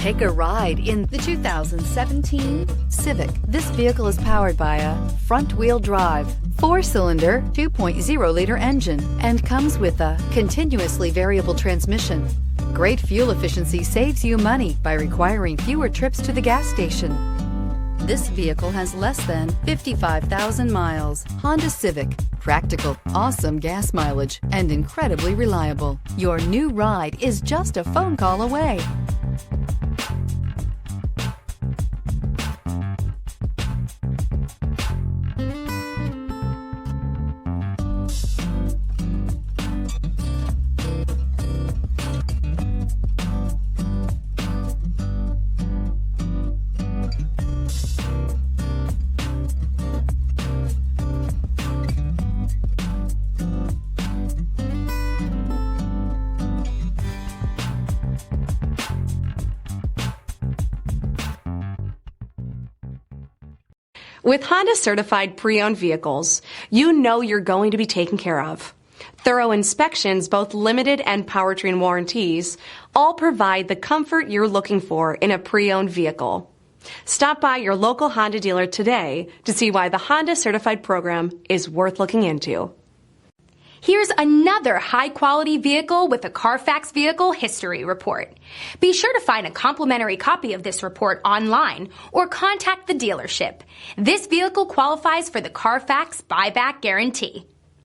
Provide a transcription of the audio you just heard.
Take a ride in the 2017 Civic. This vehicle is powered by a front-wheel drive, 4-cylinder, 2.0-liter engine, and comes with a continuously variable transmission. Great fuel efficiency saves you money by requiring fewer trips to the gas station. This vehicle has less than 55,000 miles. Honda Civic. Practical, awesome gas mileage, and incredibly reliable. Your new ride is just a phone call away. With Honda certified pre-owned vehicles, you know you're going to be taken care of. Thorough inspections, both limited and powertrain warranties, all provide the comfort you're looking for in a pre-owned vehicle. Stop by your local Honda dealer today to see why the Honda certified program is worth looking into. Here's another high-quality vehicle with a Carfax Vehicle History Report. Be sure to find a complimentary copy of this report online or contact the dealership. This vehicle qualifies for the Carfax Buyback Guarantee.